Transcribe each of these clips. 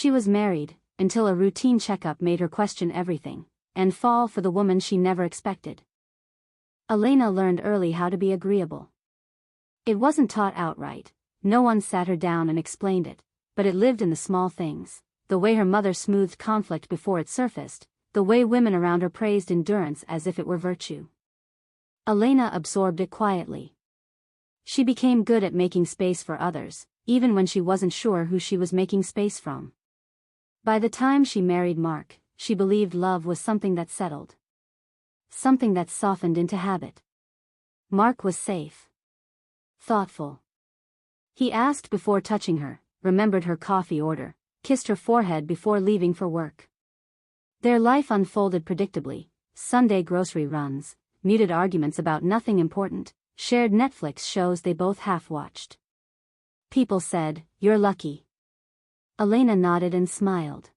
She was married, until a routine checkup made her question everything, and fall for the woman she never expected. Elena learned early how to be agreeable. It wasn't taught outright, no one sat her down and explained it, but it lived in the small things, the way her mother smoothed conflict before it surfaced, the way women around her praised endurance as if it were virtue. Elena absorbed it quietly. She became good at making space for others, even when she wasn't sure who she was making space from. By the time she married Mark, she believed love was something that settled. Something that softened into habit. Mark was safe. Thoughtful. He asked before touching her, remembered her coffee order, kissed her forehead before leaving for work. Their life unfolded predictably: Sunday grocery runs, muted arguments about nothing important, shared Netflix shows they both half-watched. People said, "You're lucky." Elena nodded and smiled.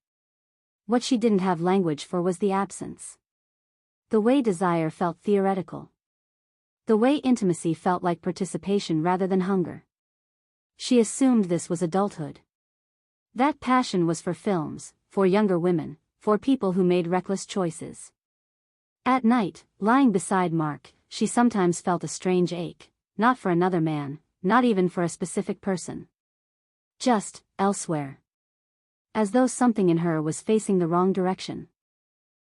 What she didn't have language for was the absence. The way desire felt theoretical. The way intimacy felt like participation rather than hunger. She assumed this was adulthood. That passion was for films, for younger women, for people who made reckless choices. At night, lying beside Mark, she sometimes felt a strange ache, not for another man, not even for a specific person. Just, elsewhere. As though something in her was facing the wrong direction.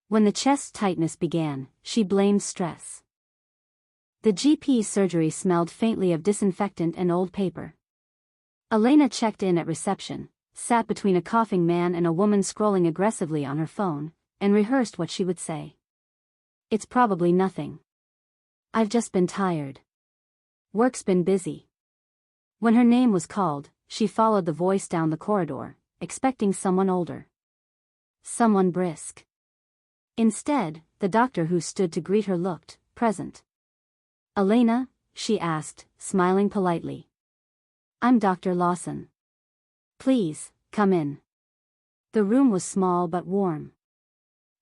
When the chest tightness began, she blamed stress. The GP's surgery smelled faintly of disinfectant and old paper. Elena checked in at reception, sat between a coughing man and a woman scrolling aggressively on her phone, and rehearsed what she would say. "It's probably nothing. I've just been tired. Work's been busy." When her name was called, she followed the voice down the corridor, expecting someone older. Someone brisk. Instead, the doctor who stood to greet her looked present. "Elena?" she asked, smiling politely. "I'm Dr. Lawson. Please, come in." The room was small but warm.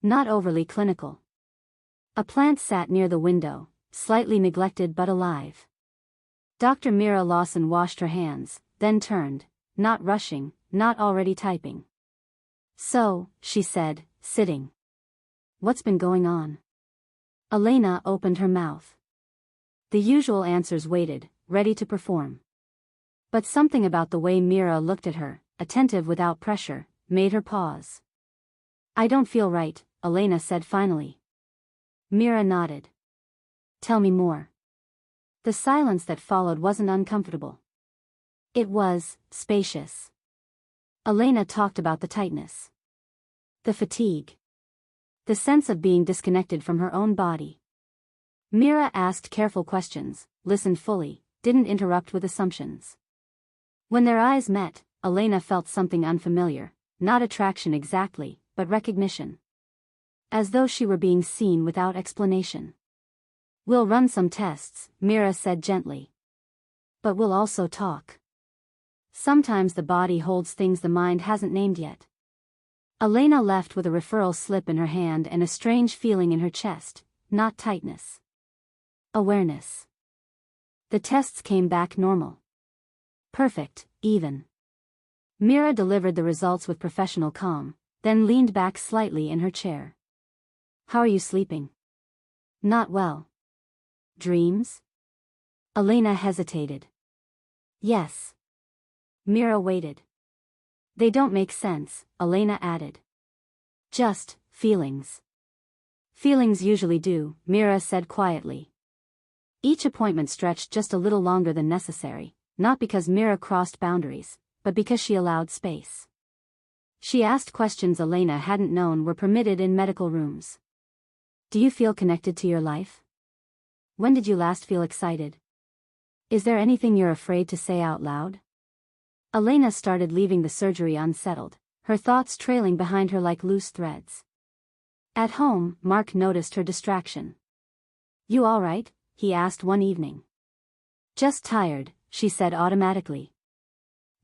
Not overly clinical. A plant sat near the window, slightly neglected but alive. Dr. Mira Lawson washed her hands, then turned, not rushing, not already typing. "So," she said, sitting. "What's been going on?" Elena opened her mouth. The usual answers waited, ready to perform. But something about the way Mira looked at her, attentive without pressure, made her pause. "I don't feel right," Elena said finally. Mira nodded. "Tell me more." The silence that followed wasn't uncomfortable. It was spacious. Elena talked about the tightness. The fatigue. The sense of being disconnected from her own body. Mira asked careful questions, listened fully, didn't interrupt with assumptions. When their eyes met, Elena felt something unfamiliar, not attraction exactly, but recognition. As though she were being seen without explanation. "We'll run some tests," Mira said gently. "But we'll also talk. Sometimes the body holds things the mind hasn't named yet." Elena left with a referral slip in her hand and a strange feeling in her chest, not tightness. Awareness. The tests came back normal. Perfect, even. Mira delivered the results with professional calm, then leaned back slightly in her chair. "How are you sleeping?" "Not well." "Dreams?" Elena hesitated. "Yes." Mira waited. "They don't make sense," Elena added. "Just feelings." "Feelings usually do," Mira said quietly. Each appointment stretched just a little longer than necessary, not because Mira crossed boundaries, but because she allowed space. She asked questions Elena hadn't known were permitted in medical rooms. "Do you feel connected to your life? When did you last feel excited? Is there anything you're afraid to say out loud?" Elena started leaving the surgery unsettled, her thoughts trailing behind her like loose threads. At home, Mark noticed her distraction. "You all right?" he asked one evening. "Just tired," she said automatically.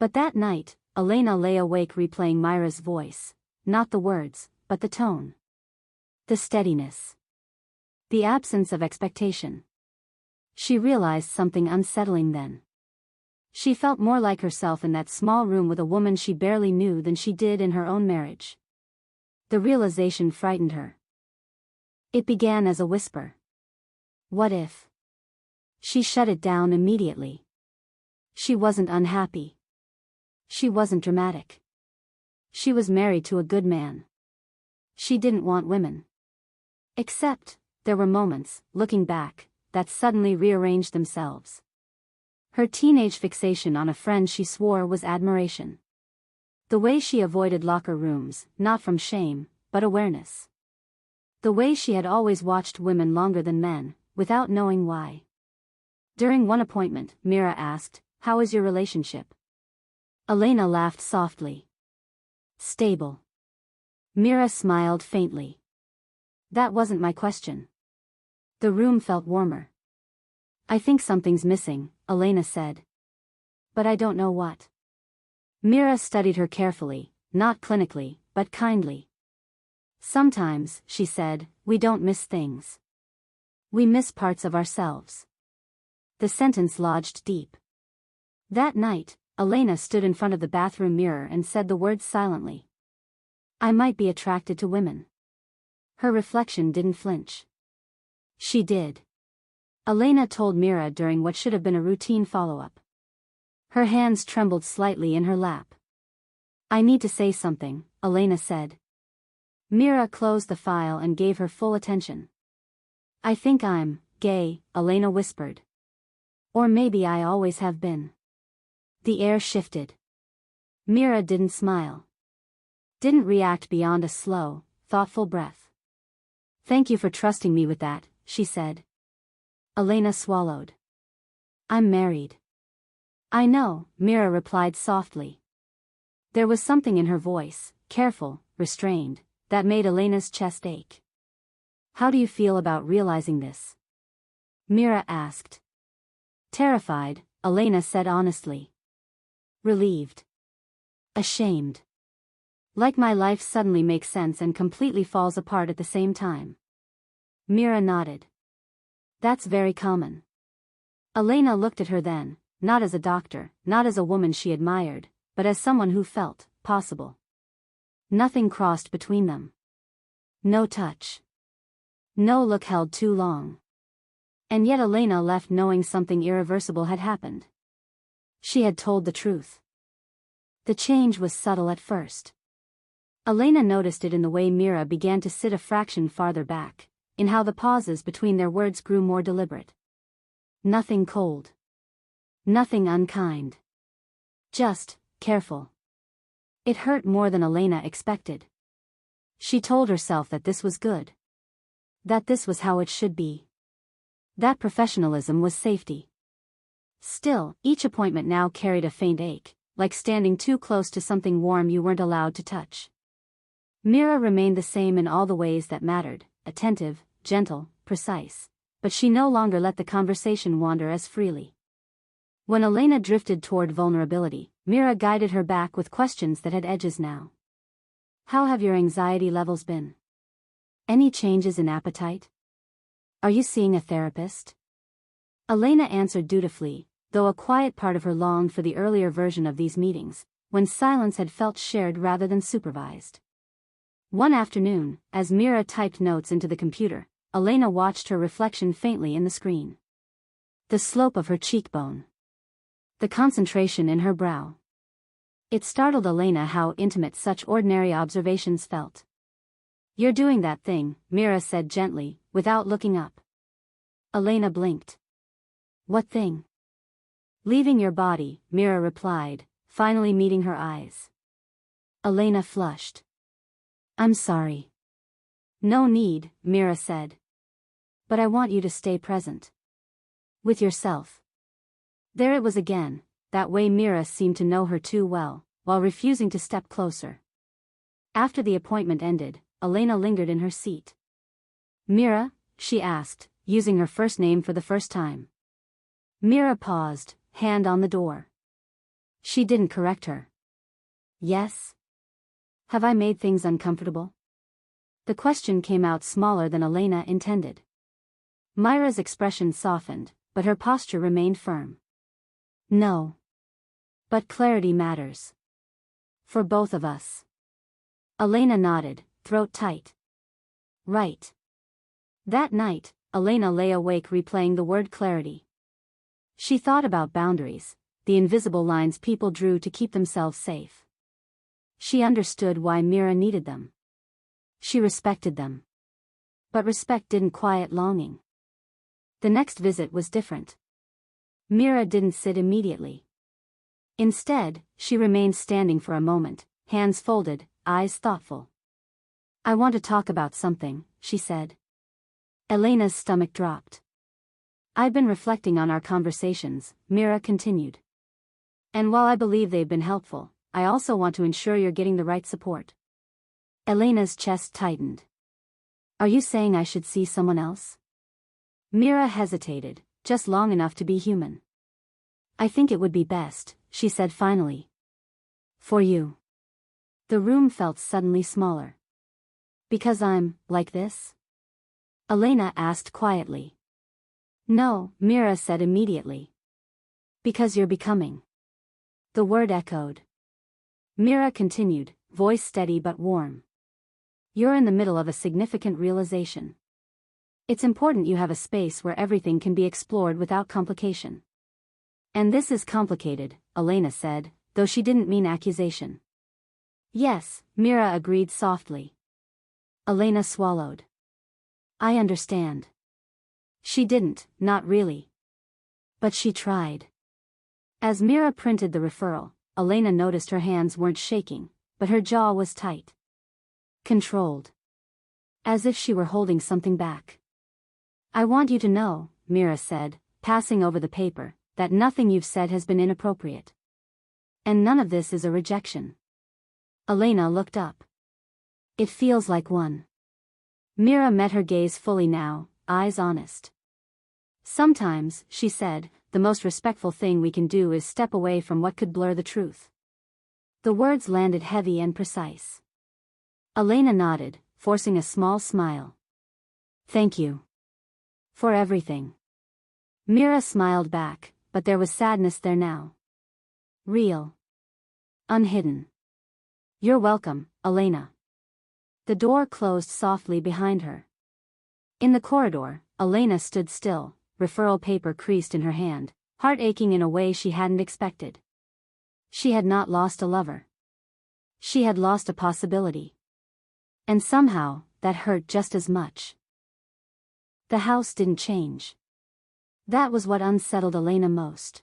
But that night, Elena lay awake replaying Myra's voice, not the words, but the tone. The steadiness. The absence of expectation. She realized something unsettling then. She felt more like herself in that small room with a woman she barely knew than she did in her own marriage. The realization frightened her. It began as a whisper. What if? She shut it down immediately. She wasn't unhappy. She wasn't dramatic. She was married to a good man. She didn't want women. Except, there were moments, looking back, that suddenly rearranged themselves. Her teenage fixation on a friend she swore was admiration. The way she avoided locker rooms, not from shame, but awareness. The way she had always watched women longer than men, without knowing why. During one appointment, Mira asked, "How is your relationship?" Elena laughed softly. "Stable." Mira smiled faintly. "That wasn't my question." The room felt warmer. "I think something's missing," Elena said. "But I don't know what." Mira studied her carefully, not clinically, but kindly. "Sometimes," she said, "we don't miss things. We miss parts of ourselves." The sentence lodged deep. That night, Elena stood in front of the bathroom mirror and said the words silently. "I might be attracted to women." Her reflection didn't flinch. She did. Elena told Mira during what should have been a routine follow-up. Her hands trembled slightly in her lap. "I need to say something," Elena said. Mira closed the file and gave her full attention. "I think I'm gay," Elena whispered. "Or maybe I always have been." The air shifted. Mira didn't smile. Didn't react beyond a slow, thoughtful breath. "Thank you for trusting me with that," she said. Elena swallowed. "I'm married." "I know," Mira replied softly. There was something in her voice, careful, restrained, that made Elena's chest ache. "How do you feel about realizing this?" Mira asked. "Terrified," Elena said honestly. "Relieved." "Ashamed." "Like my life suddenly makes sense and completely falls apart at the same time." Mira nodded. "That's very common." Elena looked at her then, not as a doctor, not as a woman she admired, but as someone who felt possible. Nothing crossed between them. No touch. No look held too long. And yet Elena left knowing something irreversible had happened. She had told the truth. The change was subtle at first. Elena noticed it in the way Mira began to sit a fraction farther back, in how the pauses between their words grew more deliberate. Nothing cold. Nothing unkind. Just careful. It hurt more than Elena expected. She told herself that this was good. That this was how it should be. That professionalism was safety. Still, each appointment now carried a faint ache, like standing too close to something warm you weren't allowed to touch. Mira remained the same in all the ways that mattered, attentive, gentle, precise, but she no longer let the conversation wander as freely. When Elena drifted toward vulnerability, Mira guided her back with questions that had edges now. "How have your anxiety levels been? Any changes in appetite? Are you seeing a therapist?" Elena answered dutifully, though a quiet part of her longed for the earlier version of these meetings, when silence had felt shared rather than supervised. One afternoon, as Mira typed notes into the computer, Elena watched her reflection faintly in the screen. The slope of her cheekbone. The concentration in her brow. It startled Elena how intimate such ordinary observations felt. "You're doing that thing," Mira said gently, without looking up. Elena blinked. "What thing?" "Leaving your body," Mira replied, finally meeting her eyes. Elena flushed. "I'm sorry." "No need," Mira said. "But I want you to stay present. With yourself." There it was again, that way Mira seemed to know her too well, while refusing to step closer. After the appointment ended, Elena lingered in her seat. "Mira?" she asked, using her first name for the first time. Mira paused, hand on the door. She didn't correct her. "Yes? Have I made things uncomfortable?" The question came out smaller than Elena intended. Myra's expression softened, but her posture remained firm. "No. But clarity matters. For both of us. Elena nodded, throat tight. Right. That night, Elena lay awake replaying the word clarity. She thought about boundaries, the invisible lines people drew to keep themselves safe. She understood why Mira needed them. She respected them. But respect didn't quiet longing. The next visit was different. Mira didn't sit immediately. Instead, she remained standing for a moment, hands folded, eyes thoughtful. I want to talk about something, she said. Elena's stomach dropped. I've been reflecting on our conversations, Mira continued. And while I believe they've been helpful, I also want to ensure you're getting the right support. Elena's chest tightened. Are you saying I should see someone else? Mira hesitated, just long enough to be human. I think it would be best, she said finally. For you. The room felt suddenly smaller. Because I'm, like this? Elena asked quietly. No, Mira said immediately. Because you're becoming. The word echoed. Mira continued, voice steady but warm. You're in the middle of a significant realization. It's important you have a space where everything can be explored without complication. And this is complicated, Elena said, though she didn't mean accusation. Yes, Mira agreed softly. Elena swallowed. I understand. She didn't, not really. But she tried. As Mira printed the referral, Elena noticed her hands weren't shaking, but her jaw was tight. Controlled. As if she were holding something back. I want you to know, Mira said, passing over the paper, that nothing you've said has been inappropriate. And none of this is a rejection. Elena looked up. It feels like one. Mira met her gaze fully now, eyes honest. Sometimes, she said, the most respectful thing we can do is step away from what could blur the truth. The words landed heavy and precise. Elena nodded, forcing a small smile. Thank you. For everything. Mira smiled back, but there was sadness there now. Real. Unhidden. You're welcome, Elena. The door closed softly behind her. In the corridor, Elena stood still, referral paper creased in her hand, heart aching in a way she hadn't expected. She had not lost a lover. She had lost a possibility. And somehow, that hurt just as much. The house didn't change. That was what unsettled Elena most.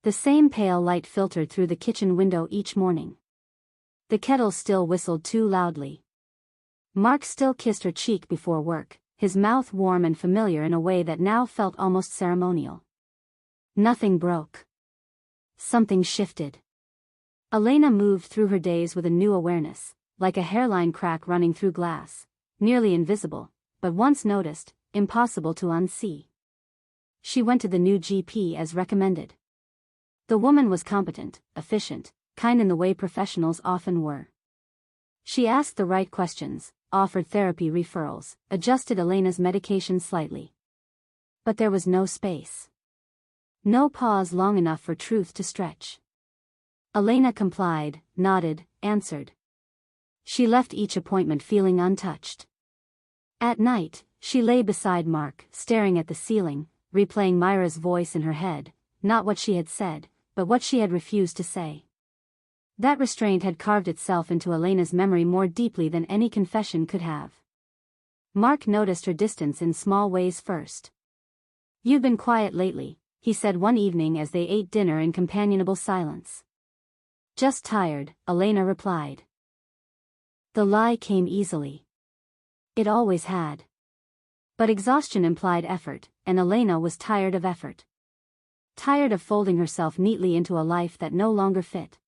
The same pale light filtered through the kitchen window each morning. The kettle still whistled too loudly. Mark still kissed her cheek before work, his mouth warm and familiar in a way that now felt almost ceremonial. Nothing broke. Something shifted. Elena moved through her days with a new awareness, like a hairline crack running through glass, nearly invisible, but once noticed, impossible to unsee. She went to the new GP as recommended. The woman was competent, efficient, kind in the way professionals often were. She asked the right questions, offered therapy referrals, adjusted Elena's medication slightly. But there was no space. No pause long enough for truth to stretch. Elena complied, nodded, answered. She left each appointment feeling untouched. At night, she lay beside Mark, staring at the ceiling, replaying Myra's voice in her head, not what she had said, but what she had refused to say. That restraint had carved itself into Elena's memory more deeply than any confession could have. Mark noticed her distance in small ways first. You've been quiet lately, he said one evening as they ate dinner in companionable silence. Just tired, Elena replied. The lie came easily. It always had. But exhaustion implied effort, and Elena was tired of effort. Tired of folding herself neatly into a life that no longer fit.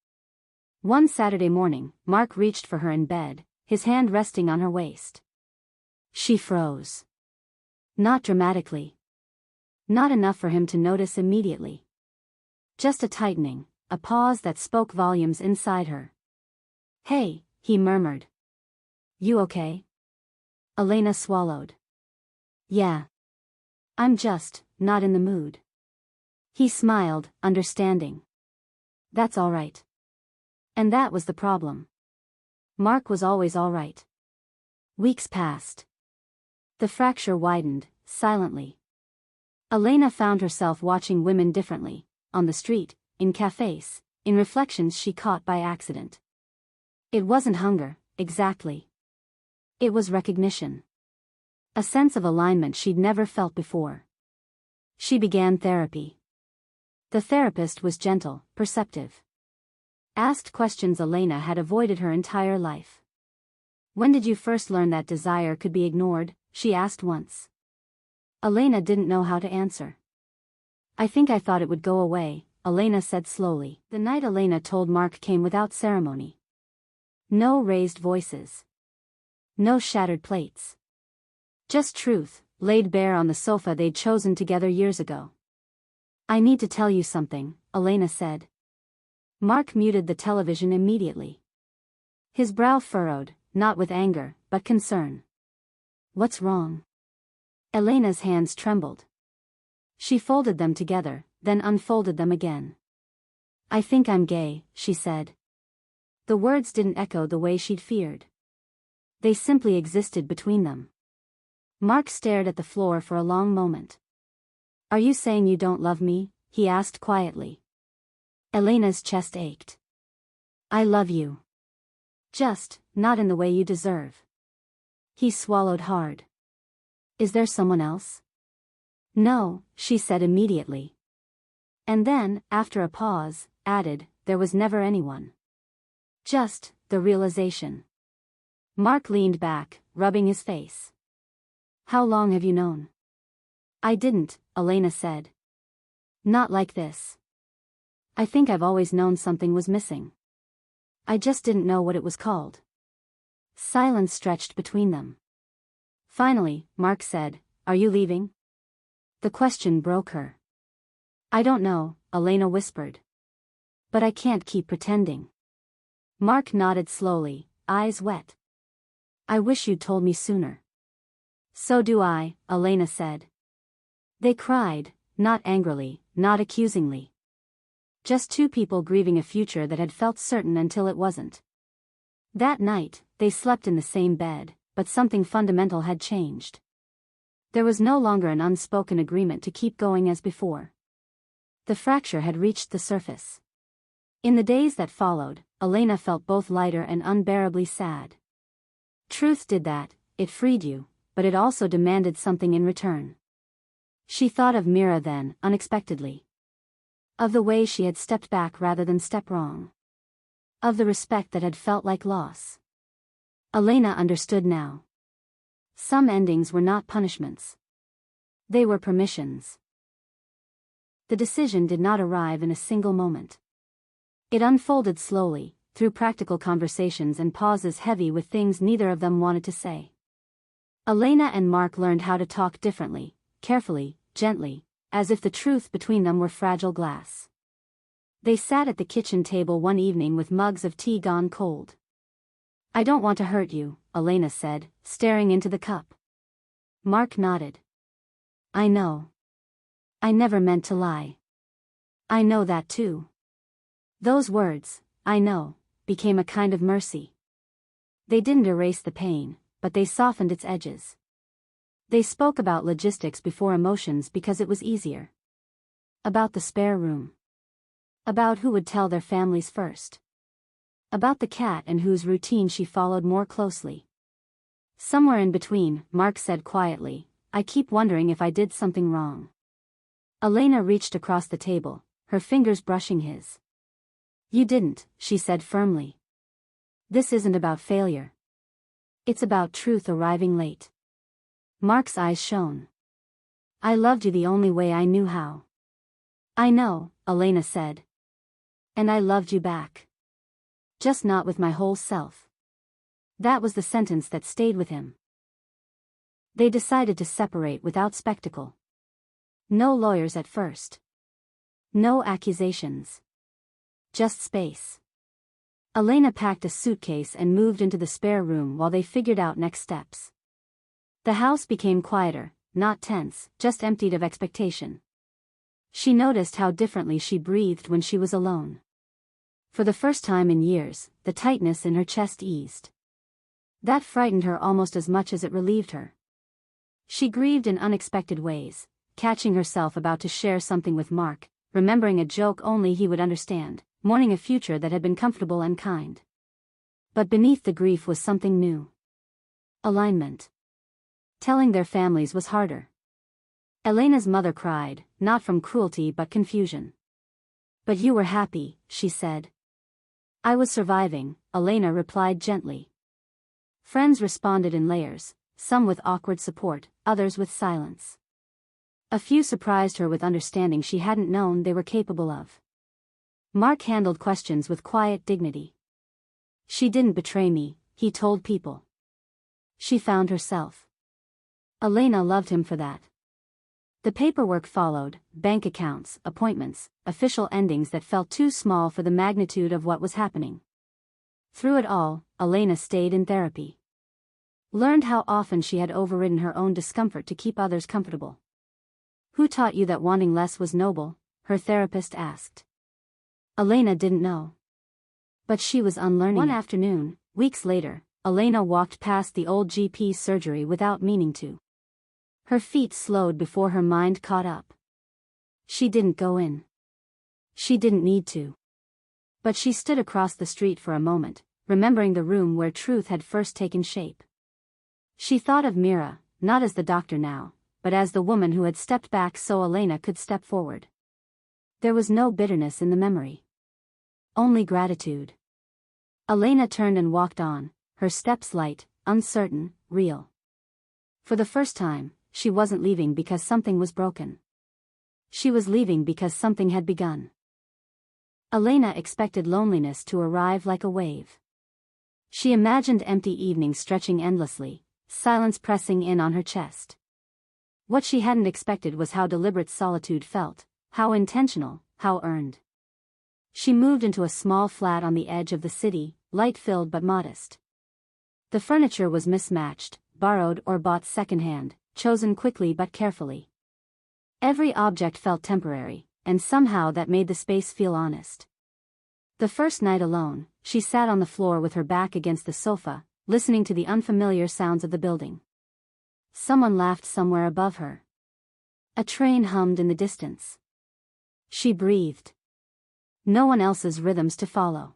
One Saturday morning, Mark reached for her in bed, his hand resting on her waist. She froze. Not dramatically. Not enough for him to notice immediately. Just a tightening, a pause that spoke volumes inside her. Hey, he murmured. You okay? Elena swallowed. Yeah. I'm just, not in the mood. He smiled, understanding. That's all right. And that was the problem. Mark was always all right. Weeks passed. The fracture widened, silently. Elena found herself watching women differently, on the street, in cafes, in reflections she caught by accident. It wasn't hunger, exactly. It was recognition. A sense of alignment she'd never felt before. She began therapy. The therapist was gentle, perceptive. Asked questions Elena had avoided her entire life. When did you first learn that desire could be ignored? She asked once. Elena didn't know how to answer. I think I thought it would go away, Elena said slowly. The night Elena told Mark came without ceremony. No raised voices. No shattered plates. Just truth, laid bare on the sofa they'd chosen together years ago. I need to tell you something, Elena said. Mark muted the television immediately. His brow furrowed, not with anger, but concern. What's wrong? Elena's hands trembled. She folded them together, then unfolded them again. I think I'm gay, she said. The words didn't echo the way she'd feared. They simply existed between them. Mark stared at the floor for a long moment. Are you saying you don't love me? He asked quietly. Elena's chest ached. I love you. Just, not in the way you deserve. He swallowed hard. Is there someone else? No, she said immediately. And then, after a pause, added, there was never anyone. Just, the realization. Mark leaned back, rubbing his face. How long have you known? I didn't, Elena said. Not like this. I think I've always known something was missing. I just didn't know what it was called. Silence stretched between them. Finally, Mark said, Are you leaving? The question broke her. I don't know, Elena whispered. But I can't keep pretending. Mark nodded slowly, eyes wet. I wish you'd told me sooner. So do I, Elena said. They cried, not angrily, not accusingly. Just two people grieving a future that had felt certain until it wasn't. That night, they slept in the same bed, but something fundamental had changed. There was no longer an unspoken agreement to keep going as before. The fracture had reached the surface. In the days that followed, Elena felt both lighter and unbearably sad. Truth did that, it freed you, but it also demanded something in return. She thought of Mira then, unexpectedly. Of the way she had stepped back rather than step wrong. Of the respect that had felt like loss. Elena understood now. Some endings were not punishments. They were permissions. The decision did not arrive in a single moment. It unfolded slowly, through practical conversations and pauses heavy with things neither of them wanted to say. Elena and Mark learned how to talk differently, carefully, gently, as if the truth between them were fragile glass. They sat at the kitchen table one evening with mugs of tea gone cold. I don't want to hurt you, Elena said, staring into the cup. Mark nodded. I know. I never meant to lie. I know that too. Those words, I know, became a kind of mercy. They didn't erase the pain, but they softened its edges. They spoke about logistics before emotions because it was easier. About the spare room. About who would tell their families first. About the cat and whose routine she followed more closely. Somewhere in between, Mark said quietly, I keep wondering if I did something wrong. Elena reached across the table, her fingers brushing his. You didn't, she said firmly. This isn't about failure. It's about truth arriving late. Mark's eyes shone. I loved you the only way I knew how. I know, Elena said. And I loved you back. Just not with my whole self. That was the sentence that stayed with him. They decided to separate without spectacle. No lawyers at first. No accusations. Just space. Elena packed a suitcase and moved into the spare room while they figured out next steps. The house became quieter, not tense, just emptied of expectation. She noticed how differently she breathed when she was alone. For the first time in years, the tightness in her chest eased. That frightened her almost as much as it relieved her. She grieved in unexpected ways, catching herself about to share something with Mark, remembering a joke only he would understand, mourning a future that had been comfortable and kind. But beneath the grief was something new. Alignment. Telling their families was harder. Elena's mother cried, not from cruelty but confusion. "But you were happy," she said. "I was surviving," Elena replied gently. Friends responded in layers, some with awkward support, others with silence. A few surprised her with understanding she hadn't known they were capable of. Mark handled questions with quiet dignity. "She didn't betray me," he told people. "She found herself." Elena loved him for that. The paperwork followed, bank accounts, appointments, official endings that felt too small for the magnitude of what was happening. Through it all, Elena stayed in therapy. Learned how often she had overridden her own discomfort to keep others comfortable. "Who taught you that wanting less was noble?" her therapist asked. Elena didn't know. But she was unlearning. One afternoon, weeks later, Elena walked past the old GP's surgery without meaning to. Her feet slowed before her mind caught up. She didn't go in. She didn't need to. But she stood across the street for a moment, remembering the room where truth had first taken shape. She thought of Mira, not as the doctor now, but as the woman who had stepped back so Elena could step forward. There was no bitterness in the memory. Only gratitude. Elena turned and walked on, her steps light, uncertain, real. For the first time, she wasn't leaving because something was broken. She was leaving because something had begun. Elena expected loneliness to arrive like a wave. She imagined empty evenings stretching endlessly, silence pressing in on her chest. What she hadn't expected was how deliberate solitude felt, how intentional, how earned. She moved into a small flat on the edge of the city, light-filled but modest. The furniture was mismatched, borrowed or bought secondhand, chosen quickly but carefully. Every object felt temporary, and somehow that made the space feel honest. The first night alone, she sat on the floor with her back against the sofa, listening to the unfamiliar sounds of the building. Someone laughed somewhere above her. A train hummed in the distance. She breathed. No one else's rhythms to follow.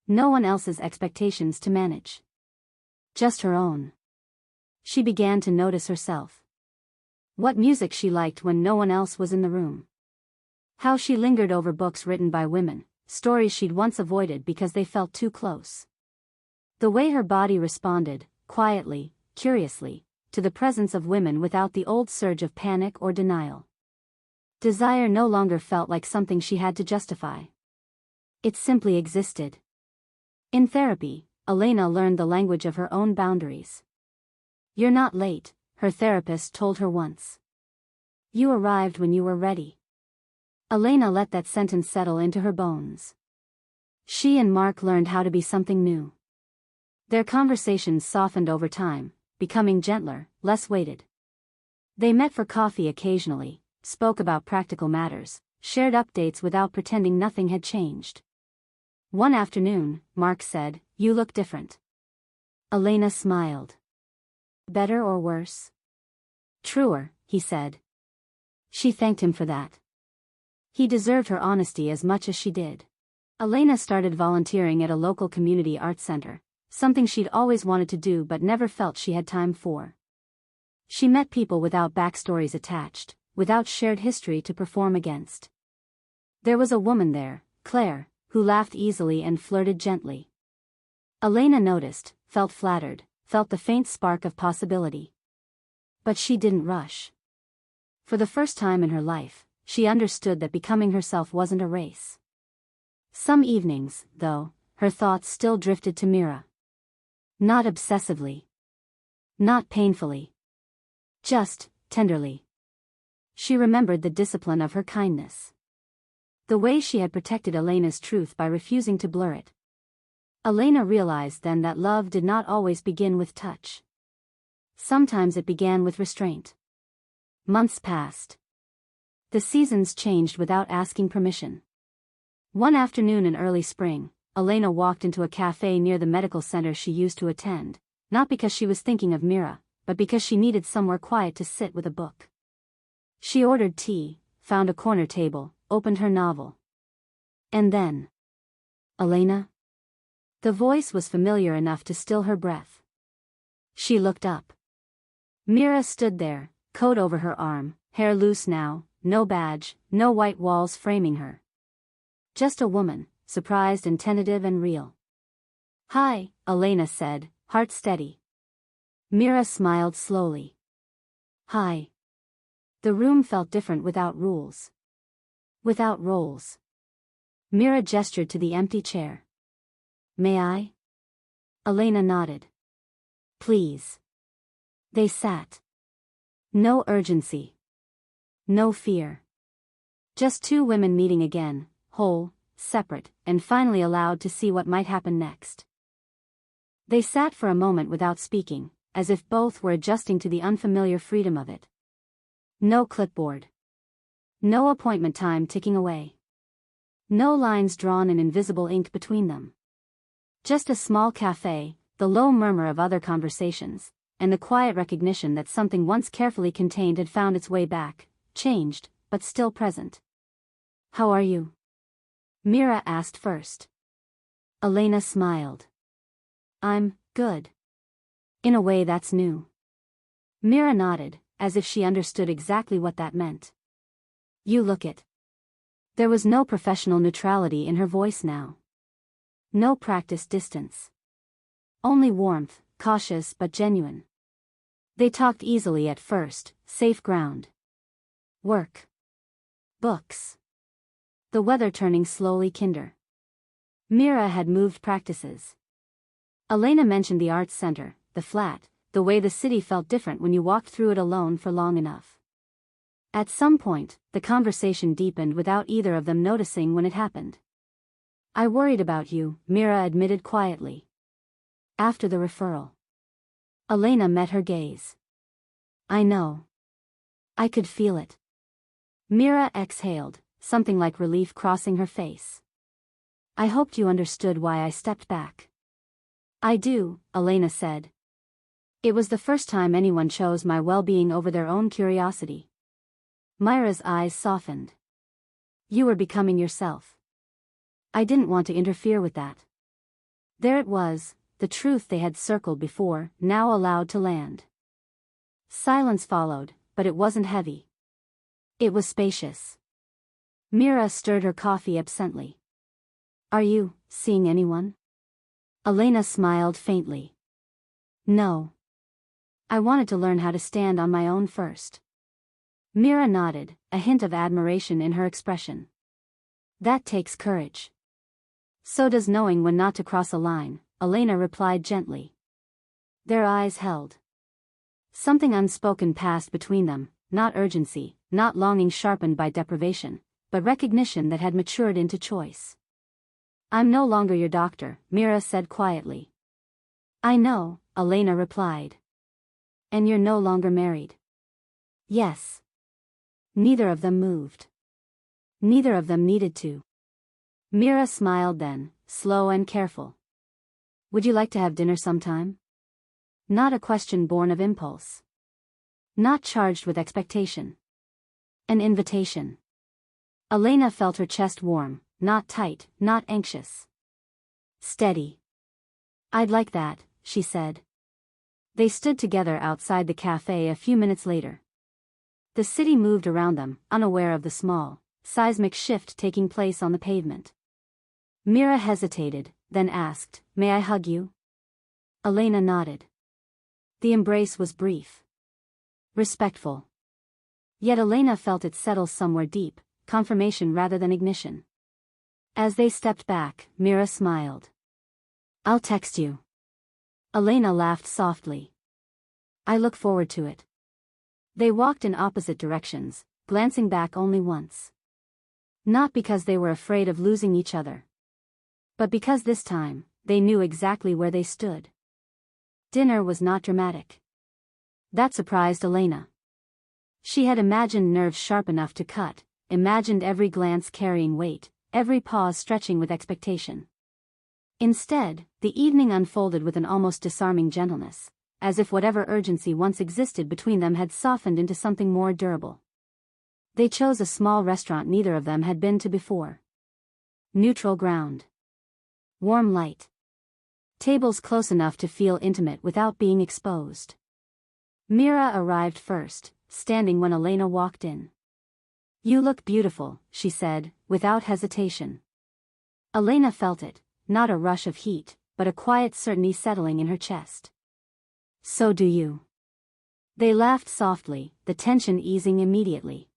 No one else's expectations to manage. Just her own. She began to notice herself. What music she liked when no one else was in the room. How she lingered over books written by women, stories she'd once avoided because they felt too close. The way her body responded, quietly, curiously, to the presence of women without the old surge of panic or denial. Desire no longer felt like something she had to justify. It simply existed. In therapy, Elena learned the language of her own boundaries. "You're not late," her therapist told her once. "You arrived when you were ready." Elena let that sentence settle into her bones. She and Mark learned how to be something new. Their conversations softened over time, becoming gentler, less weighted. They met for coffee occasionally, spoke about practical matters, shared updates without pretending nothing had changed. One afternoon, Mark said, "You look different." Elena smiled. "Better or worse?" "Truer," he said. She thanked him for that. He deserved her honesty as much as she did. Elena started volunteering at a local community arts center, something she'd always wanted to do but never felt she had time for. She met people without backstories attached, without shared history to perform against. There was a woman there, Claire, who laughed easily and flirted gently. Elena noticed, felt flattered, felt the faint spark of possibility. But she didn't rush. For the first time in her life, she understood that becoming herself wasn't a race. Some evenings, though, her thoughts still drifted to Mira. Not obsessively. Not painfully. Just, tenderly. She remembered the discipline of her kindness. The way she had protected Elena's truth by refusing to blur it. Elena realized then that love did not always begin with touch. Sometimes it began with restraint. Months passed. The seasons changed without asking permission. One afternoon in early spring, Elena walked into a cafe near the medical center she used to attend, not because she was thinking of Mira, but because she needed somewhere quiet to sit with a book. She ordered tea, found a corner table, opened her novel. And then... Elena? The voice was familiar enough to still her breath. She looked up. Mira stood there, coat over her arm, hair loose now, no badge, no white walls framing her. Just a woman, surprised and tentative and real. "Hi," Elena said, heart steady. Mira smiled slowly. "Hi." The room felt different without rules. Without roles. Mira gestured to the empty chair. "May I?" Elena nodded. "Please." They sat. No urgency. No fear. Just two women meeting again, whole, separate, and finally allowed to see what might happen next. They sat for a moment without speaking, as if both were adjusting to the unfamiliar freedom of it. No clipboard. No appointment time ticking away. No lines drawn in invisible ink between them. Just a small cafe, the low murmur of other conversations, and the quiet recognition that something once carefully contained had found its way back, changed, but still present. "How are you?" Mira asked first. Elena smiled. "I'm good. In a way that's new." Mira nodded, as if she understood exactly what that meant. "You look it." There was no professional neutrality in her voice now. No practiced distance. Only warmth, cautious but genuine. They talked easily at first, safe ground. Work. Books. The weather turning slowly kinder. Mira had moved practices. Elena mentioned the arts center, the flat, the way the city felt different when you walked through it alone for long enough. At some point, the conversation deepened without either of them noticing when it happened. "I worried about you," Mira admitted quietly. After the referral. Elena met her gaze. "I know. I could feel it." Mira exhaled, something like relief crossing her face. "I hoped you understood why I stepped back." "I do," Elena said. It was the first time anyone chose my well-being over their own curiosity. Myra's eyes softened. "You were becoming yourself. I didn't want to interfere with that." There it was, the truth they had circled before, now allowed to land. Silence followed, but it wasn't heavy. It was spacious. Mira stirred her coffee absently. "Are you seeing anyone?" Elena smiled faintly. "No. I wanted to learn how to stand on my own first." Mira nodded, a hint of admiration in her expression. "That takes courage." "So does knowing when not to cross a line," Elena replied gently. Their eyes held. Something unspoken passed between them, not urgency, not longing sharpened by deprivation, but recognition that had matured into choice. "I'm no longer your doctor," Mira said quietly. "I know," Elena replied. "And you're no longer married." "Yes." Neither of them moved. Neither of them needed to. Mira smiled then, slow and careful. "Would you like to have dinner sometime?" Not a question born of impulse. Not charged with expectation. An invitation. Elena felt her chest warm, not tight, not anxious. Steady. "I'd like that," she said. They stood together outside the cafe a few minutes later. The city moved around them, unaware of the small, seismic shift taking place on the pavement. Mira hesitated, then asked, "May I hug you?" Elena nodded. The embrace was brief. Respectful. Yet Elena felt it settle somewhere deep, confirmation rather than ignition. As they stepped back, Mira smiled. "I'll text you." Elena laughed softly. "I look forward to it." They walked in opposite directions, glancing back only once. Not because they were afraid of losing each other, but because this time, they knew exactly where they stood. Dinner was not dramatic. That surprised Elena. She had imagined nerves sharp enough to cut, imagined every glance carrying weight, every pause stretching with expectation. Instead, the evening unfolded with an almost disarming gentleness, as if whatever urgency once existed between them had softened into something more durable. They chose a small restaurant neither of them had been to before. Neutral ground. Warm light. Tables close enough to feel intimate without being exposed. Mira arrived first, standing when Elena walked in. "You look beautiful," she said, without hesitation. Elena felt it, not a rush of heat, but a quiet certainty settling in her chest. "So do you." They laughed softly, the tension easing immediately.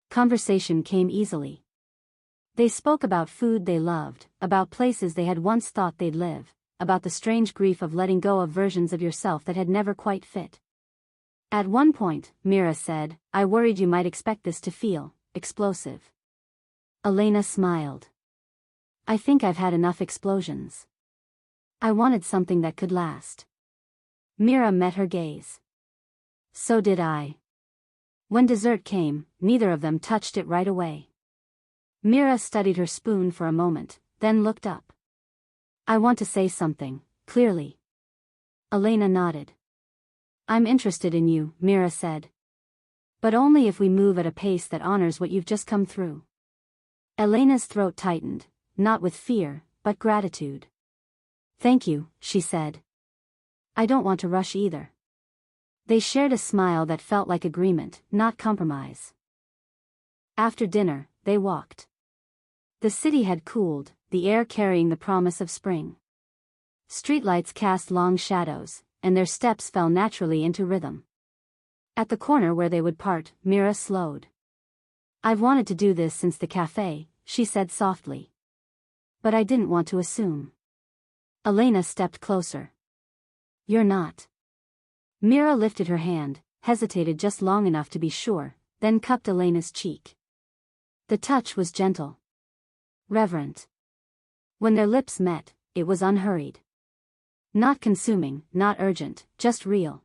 Conversation came easily. They spoke about food they loved, about places they had once thought they'd live, about the strange grief of letting go of versions of yourself that had never quite fit. At one point, Mira said, "I worried you might expect this to feel explosive." Elena smiled. "I think I've had enough explosions. I wanted something that could last." Mira met her gaze. "So did I." When dessert came, neither of them touched it right away. Mira studied her spoon for a moment, then looked up. "I want to say something, clearly." Elena nodded. "I'm interested in you," Mira said. "But only if we move at a pace that honors what you've just come through." Elena's throat tightened, not with fear, but gratitude. "Thank you," she said. "I don't want to rush either." They shared a smile that felt like agreement, not compromise. After dinner, they walked. The city had cooled, the air carrying the promise of spring. Streetlights cast long shadows, and their steps fell naturally into rhythm. At the corner where they would part, Mira slowed. "I've wanted to do this since the cafe," she said softly. "But I didn't want to assume." Elena stepped closer. "You're not." Mira lifted her hand, hesitated just long enough to be sure, then cupped Elena's cheek. The touch was gentle. Reverent. When their lips met, it was unhurried. Not consuming, not urgent, just real.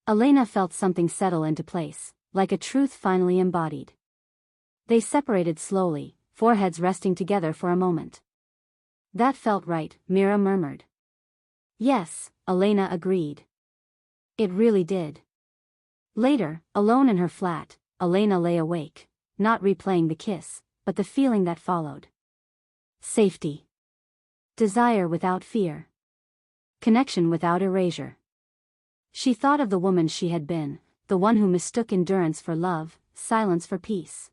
Elena felt something settle into place, like a truth finally embodied. They separated slowly, foreheads resting together for a moment. "That felt right," Mira murmured. "Yes," Elena agreed. It really did. Later, alone in her flat, Elena lay awake, not replaying the kiss, but the feeling that followed. Safety. Desire without fear. Connection without erasure. She thought of the woman she had been, the one who mistook endurance for love, silence for peace.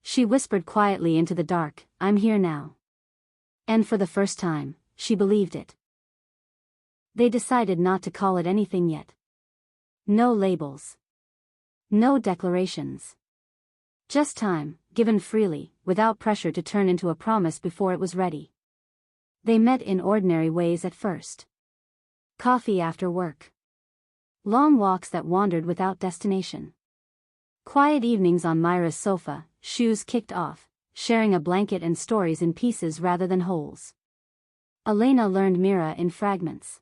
She whispered quietly into the dark, "I'm here now." And for the first time, she believed it. They decided not to call it anything yet. No labels. No declarations. Just time, given freely, without pressure to turn into a promise before it was ready. They met in ordinary ways at first. Coffee after work. Long walks that wandered without destination. Quiet evenings on Myra's sofa, shoes kicked off, sharing a blanket and stories in pieces rather than wholes. Elena learned Mira in fragments.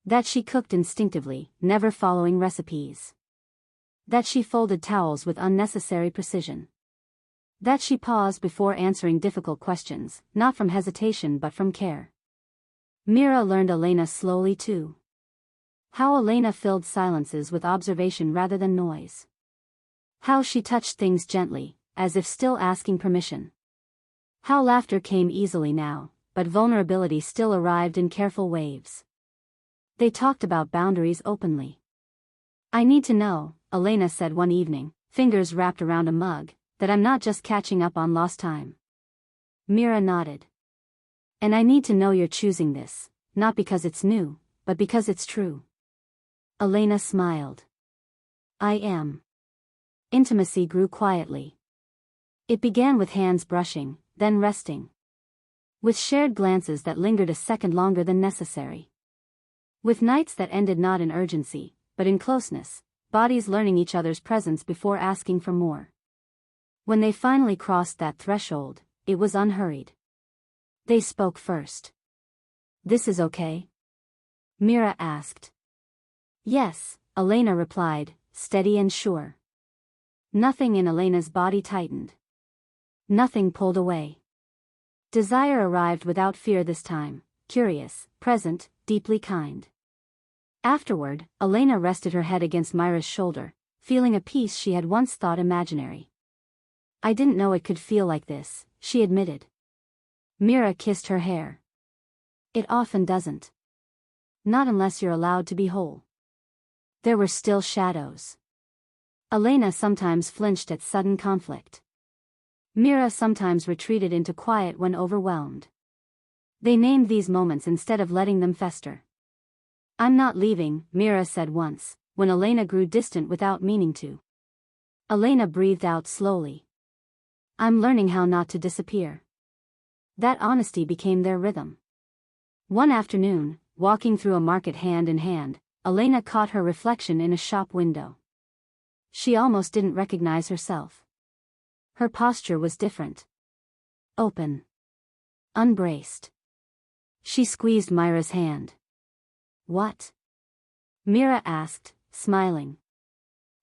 That she cooked instinctively, never following recipes. That she folded towels with unnecessary precision. That she paused before answering difficult questions, not from hesitation but from care. Mira learned Elena slowly too. How Elena filled silences with observation rather than noise. How she touched things gently, as if still asking permission. How laughter came easily now, but vulnerability still arrived in careful waves. They talked about boundaries openly. "I need to know," Elena said one evening, fingers wrapped around a mug, "that I'm not just catching up on lost time." Mira nodded. "And I need to know you're choosing this, not because it's new, but because it's true." Elena smiled. "I am." Intimacy grew quietly. It began with hands brushing, then resting. With shared glances that lingered a second longer than necessary. With nights that ended not in urgency, but in closeness, bodies learning each other's presence before asking for more. When they finally crossed that threshold, it was unhurried. They spoke first. "This is okay?" Mira asked. "Yes," Elena replied, steady and sure. Nothing in Elena's body tightened. Nothing pulled away. Desire arrived without fear this time, curious, present, deeply kind. Afterward, Elena rested her head against Myra's shoulder, feeling a peace she had once thought imaginary. I didn't know it could feel like this, she admitted. Myra kissed her hair. It often doesn't. Not unless you're allowed to be whole. There were still shadows. Elena sometimes flinched at sudden conflict. Myra sometimes retreated into quiet when overwhelmed. They named these moments instead of letting them fester. I'm not leaving, Myra said once, when Elena grew distant without meaning to. Elena breathed out slowly. I'm learning how not to disappear. That honesty became their rhythm. One afternoon, walking through a market hand in hand, Elena caught her reflection in a shop window. She almost didn't recognize herself. Her posture was different. Open. Unbraced. She squeezed Myra's hand. What? Myra asked, smiling.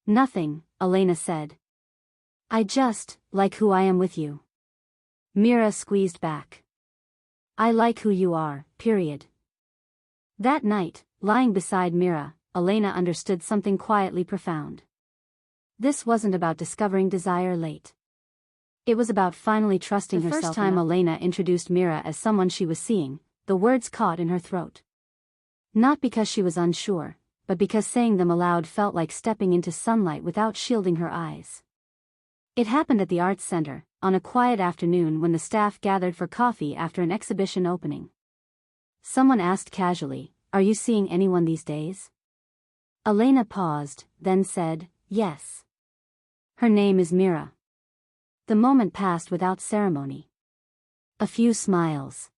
Nothing, Elena said. I just like who I am with you. Myra squeezed back. I like who you are, period. That night, lying beside Myra, Elena understood something quietly profound. This wasn't about discovering desire late. It was about finally trusting herself. The first time Elena introduced Myra as someone she was seeing, the words caught in her throat. Not because she was unsure, but because saying them aloud felt like stepping into sunlight without shielding her eyes. It happened at the Arts Center, on a quiet afternoon when the staff gathered for coffee after an exhibition opening. Someone asked casually, "Are you seeing anyone these days?" Elena paused, then said, "Yes. Her name is Myra." The moment passed without ceremony. A few smiles.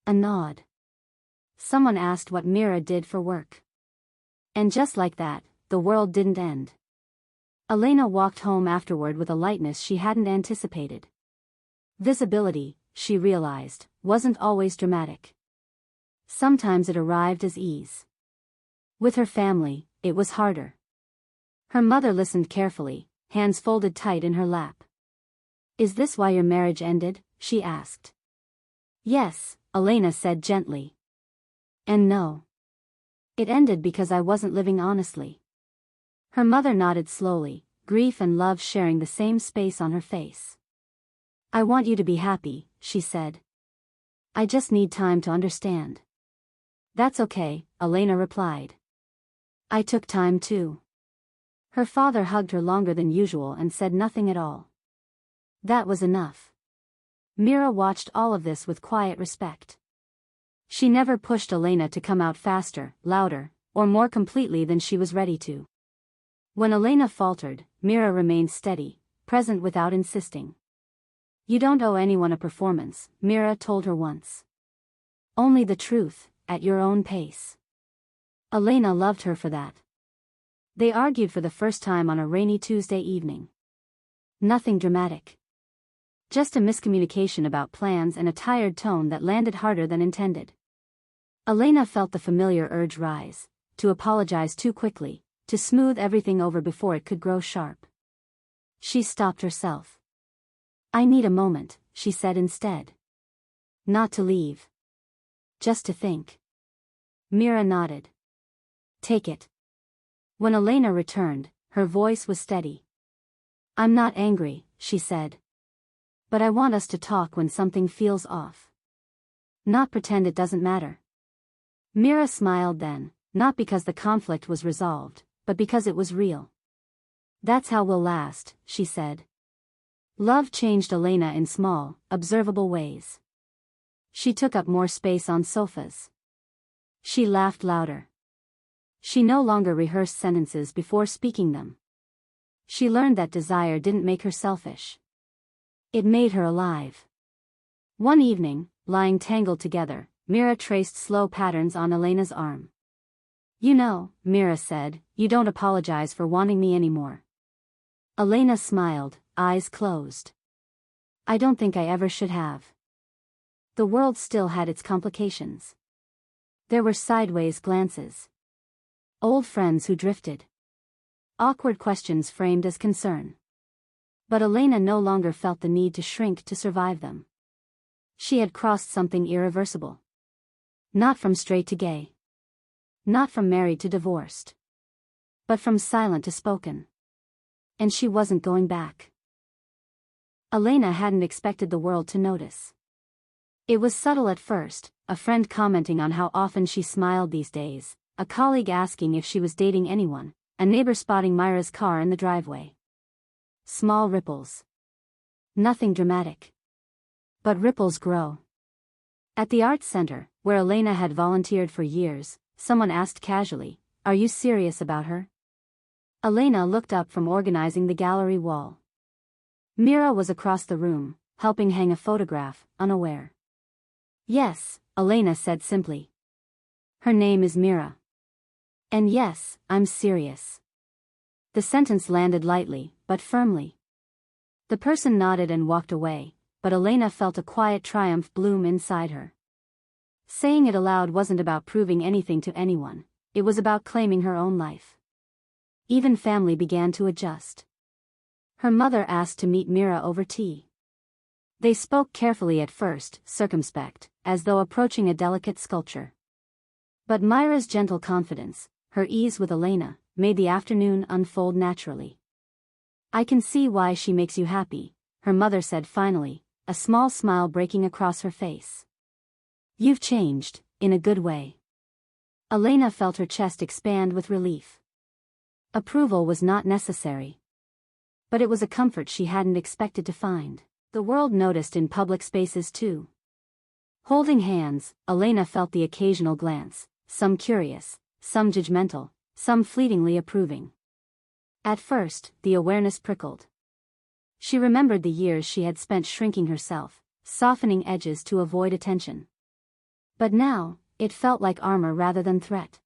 A nod. Someone asked what Myra did for work. And just like that, the world didn't end. Elena walked home afterward with a lightness she hadn't anticipated. Visibility, she realized, wasn't always dramatic. Sometimes it arrived as ease. With her family, it was harder. Her mother listened carefully, hands folded tight in her lap. "Is this why your marriage ended?" she asked. "Yes," Elena said gently. "And no. It ended because I wasn't living honestly." Her mother nodded slowly, grief and love sharing the same space on her face. "I want you to be happy," she said. "I just need time to understand." "That's okay," Elena replied. "I took time too." Her father hugged her longer than usual and said nothing at all. That was enough. Myra watched all of this with quiet respect. She never pushed Elena to come out faster, louder, or more completely than she was ready to. When Elena faltered, Myra remained steady, present without insisting. "You don't owe anyone a performance," Myra told her once. "Only the truth, at your own pace." Elena loved her for that. They argued for the first time on a rainy Tuesday evening. Nothing dramatic. Just a miscommunication about plans and a tired tone that landed harder than intended. Elena felt the familiar urge rise, to apologize too quickly, to smooth everything over before it could grow sharp. She stopped herself. "I need a moment," she said instead. "Not to leave. Just to think." Myra nodded. "Take it." When Elena returned, her voice was steady. "I'm not angry," she said. "But I want us to talk when something feels off. Not pretend it doesn't matter." Myra smiled then, not because the conflict was resolved, but because it was real. "That's how we'll last," she said. Love changed Elena in small, observable ways. She took up more space on sofas. She laughed louder. She no longer rehearsed sentences before speaking them. She learned that desire didn't make her selfish. It made her alive. One evening, lying tangled together, Myra traced slow patterns on Elena's arm. "You know," Myra said, "you don't apologize for wanting me anymore." Elena smiled, eyes closed. "I don't think I ever should have." The world still had its complications. There were sideways glances. Old friends who drifted. Awkward questions framed as concern. But Elena no longer felt the need to shrink to survive them. She had crossed something irreversible. Not from straight to gay. Not from married to divorced. But from silent to spoken. And she wasn't going back. Elena hadn't expected the world to notice. It was subtle at first, a friend commenting on how often she smiled these days, a colleague asking if she was dating anyone, a neighbor spotting Myra's car in the driveway. Small ripples. Nothing dramatic. But ripples grow. At the Arts Center, where Elena had volunteered for years, someone asked casually, "Are you serious about her?" Elena looked up from organizing the gallery wall. Mira was across the room, helping hang a photograph, unaware. "Yes," Elena said simply. "Her name is Mira. And yes, I'm serious." The sentence landed lightly, but firmly. The person nodded and walked away, but Elena felt a quiet triumph bloom inside her. Saying it aloud wasn't about proving anything to anyone, it was about claiming her own life. Even family began to adjust. Her mother asked to meet Mira over tea. They spoke carefully at first, circumspect, as though approaching a delicate sculpture. But Myra's gentle confidence, her ease with Elena, made the afternoon unfold naturally. "I can see why she makes you happy," her mother said finally, a small smile breaking across her face. "You've changed, in a good way." Elena felt her chest expand with relief. Approval was not necessary. But it was a comfort she hadn't expected to find. The world noticed in public spaces too. Holding hands, Elena felt the occasional glance, some curious, some judgmental, some fleetingly approving. At first, the awareness prickled. She remembered the years she had spent shrinking herself, softening edges to avoid attention. But now, it felt like armor rather than threat.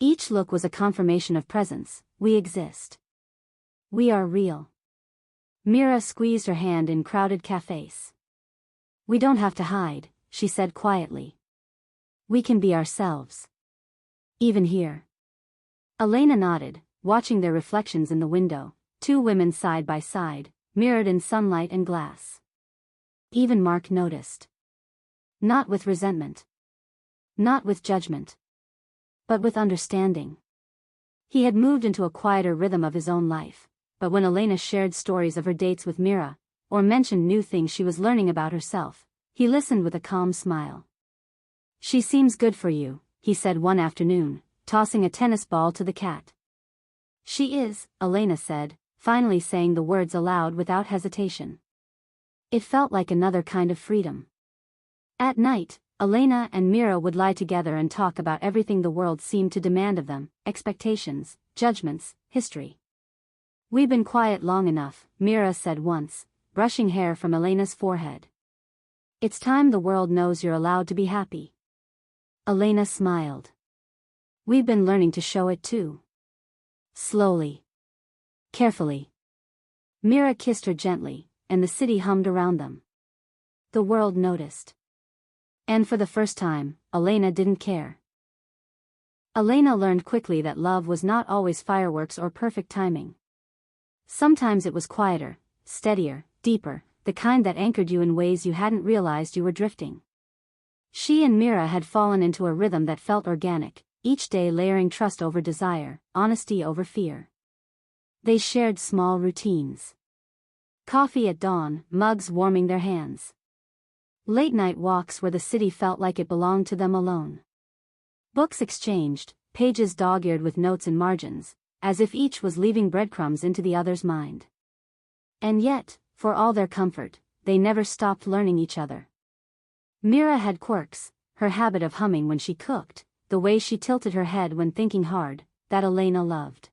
Each look was a confirmation of presence. We exist. We are real. Mira squeezed her hand in crowded cafes. "We don't have to hide," she said quietly. "We can be ourselves. Even here." Elena nodded, watching their reflections in the window, two women side by side, mirrored in sunlight and glass. Even Mark noticed. Not with resentment. Not with judgment. But with understanding. He had moved into a quieter rhythm of his own life, but when Elena shared stories of her dates with Mira, or mentioned new things she was learning about herself, he listened with a calm smile. "She seems good for you," he said one afternoon, tossing a tennis ball to the cat. "She is," Elena said, finally saying the words aloud without hesitation. It felt like another kind of freedom. At night, Elena and Mira would lie together and talk about everything the world seemed to demand of them, expectations, judgments, history. "We've been quiet long enough," Mira said once, brushing hair from Elena's forehead. "It's time the world knows you're allowed to be happy." Elena smiled. "We've been learning to show it too." Slowly. Carefully. Mira kissed her gently, and the city hummed around them. The world noticed. And for the first time, Elena didn't care. Elena learned quickly that love was not always fireworks or perfect timing. Sometimes it was quieter, steadier, deeper, the kind that anchored you in ways you hadn't realized you were drifting. She and Mira had fallen into a rhythm that felt organic, each day layering trust over desire, honesty over fear. They shared small routines. Coffee at dawn, mugs warming their hands. Late-night walks where the city felt like it belonged to them alone. Books exchanged, pages dog-eared with notes and margins, as if each was leaving breadcrumbs into the other's mind. And yet, for all their comfort, they never stopped learning each other. Mira had quirks, her habit of humming when she cooked, the way she tilted her head when thinking hard, that Elena loved.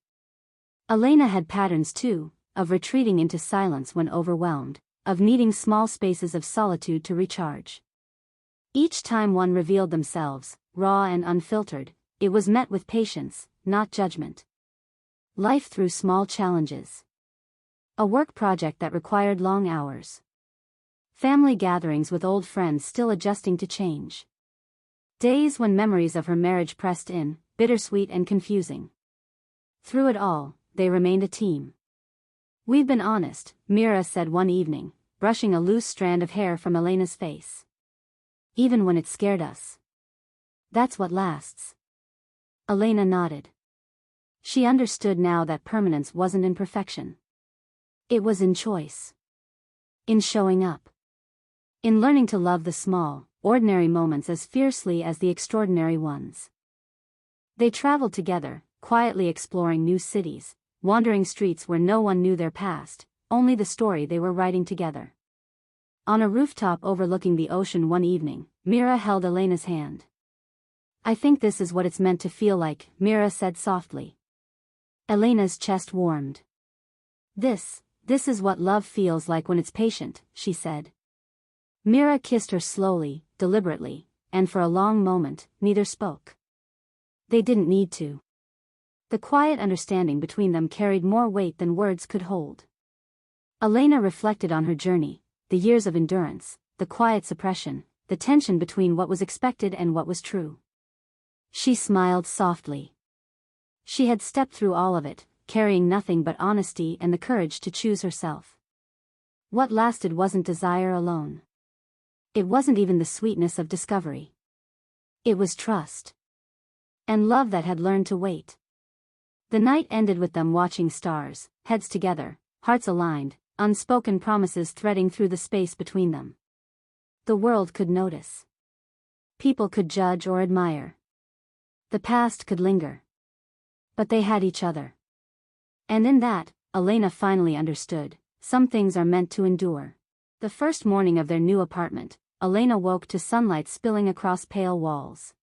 Elena had patterns too, of retreating into silence when overwhelmed, of needing small spaces of solitude to recharge. Each time one revealed themselves, raw and unfiltered, it was met with patience, not judgment. Life threw small challenges. A work project that required long hours. Family gatherings with old friends still adjusting to change. Days when memories of her marriage pressed in, bittersweet and confusing. Through it all, they remained a team. We've been honest, Mira said one evening, brushing a loose strand of hair from Elena's face. Even when it scared us. That's what lasts. Elena nodded. She understood now that permanence wasn't in perfection. It was in choice. In showing up. In learning to love the small, ordinary moments as fiercely as the extraordinary ones. They traveled together, quietly exploring new cities, wandering streets where no one knew their past, only the story they were writing together. On a rooftop overlooking the ocean one evening, Mira held Elena's hand. I think this is what it's meant to feel like, Mira said softly. Elena's chest warmed. This is what love feels like when it's patient, she said. Mira kissed her slowly, deliberately, and for a long moment, neither spoke. They didn't need to. The quiet understanding between them carried more weight than words could hold. Elena reflected on her journey, the years of endurance, the quiet suppression, the tension between what was expected and what was true. She smiled softly. She had stepped through all of it, carrying nothing but honesty and the courage to choose herself. What lasted wasn't desire alone. It wasn't even the sweetness of discovery. It was trust. And love that had learned to wait. The night ended with them watching stars, heads together, hearts aligned, unspoken promises threading through the space between them. The world could notice. People could judge or admire. The past could linger. But they had each other. And in that, Elena finally understood, some things are meant to endure. The first morning of their new apartment, Elena woke to sunlight spilling across pale walls.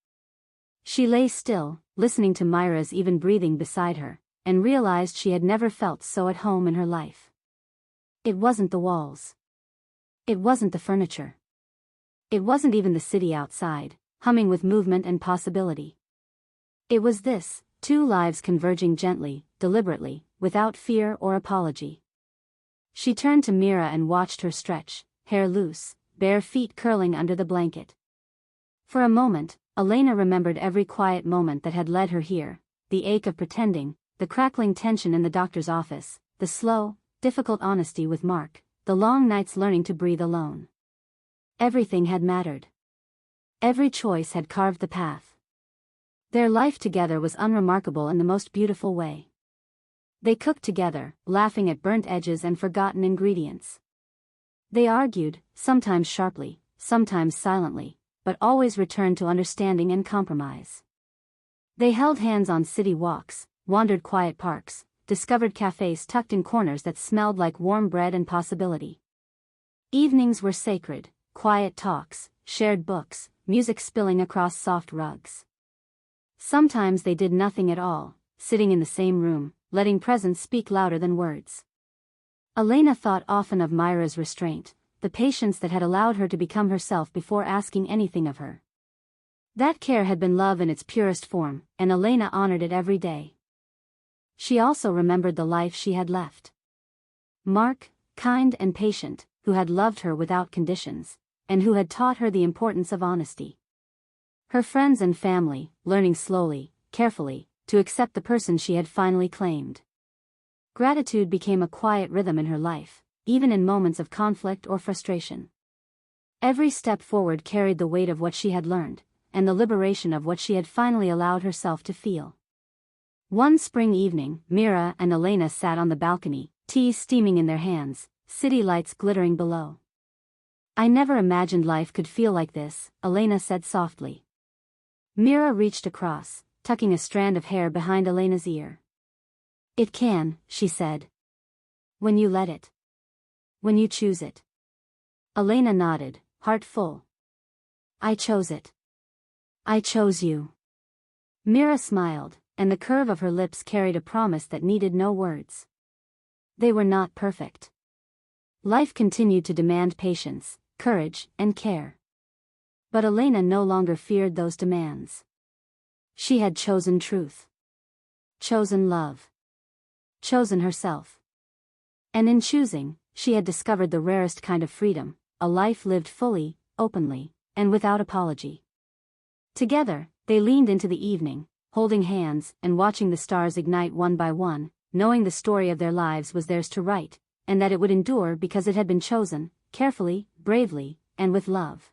She lay still, listening to Myra's even breathing beside her, and realized she had never felt so at home in her life. It wasn't the walls. It wasn't the furniture. It wasn't even the city outside, humming with movement and possibility. It was this, two lives converging gently, deliberately, without fear or apology. She turned to Mira and watched her stretch, hair loose, bare feet curling under the blanket. For a moment, Elena remembered every quiet moment that had led her here, the ache of pretending, the crackling tension in the doctor's office, the slow, difficult honesty with Mark, the long nights learning to breathe alone. Everything had mattered. Every choice had carved the path. Their life together was unremarkable in the most beautiful way. They cooked together, laughing at burnt edges and forgotten ingredients. They argued, sometimes sharply, sometimes silently, but always returned to understanding and compromise. They held hands on city walks, wandered quiet parks, discovered cafes tucked in corners that smelled like warm bread and possibility. Evenings were sacred, quiet talks, shared books, music spilling across soft rugs. Sometimes they did nothing at all, sitting in the same room, letting presence speak louder than words. Elena thought often of Myra's restraint, the patience that had allowed her to become herself before asking anything of her. That care had been love in its purest form, and Elena honored it every day. She also remembered the life she had left. Mark, kind and patient, who had loved her without conditions, and who had taught her the importance of honesty. Her friends and family, learning slowly, carefully, to accept the person she had finally claimed. Gratitude became a quiet rhythm in her life, even in moments of conflict or frustration. Every step forward carried the weight of what she had learned, and the liberation of what she had finally allowed herself to feel. One spring evening, Mira and Elena sat on the balcony, tea steaming in their hands, city lights glittering below. I never imagined life could feel like this, Elena said softly. Mira reached across, tucking a strand of hair behind Elena's ear. It can, she said. When you let it. When you choose it. Elena nodded, heart full. I chose it. I chose you. Mira smiled, and the curve of her lips carried a promise that needed no words. They were not perfect. Life continued to demand patience, courage, and care. But Elena no longer feared those demands. She had chosen truth. Chosen love. Chosen herself. And in choosing, she had discovered the rarest kind of freedom, a life lived fully, openly, and without apology. Together, they leaned into the evening, holding hands and watching the stars ignite one by one, knowing the story of their lives was theirs to write, and that it would endure because it had been chosen, carefully, bravely, and with love.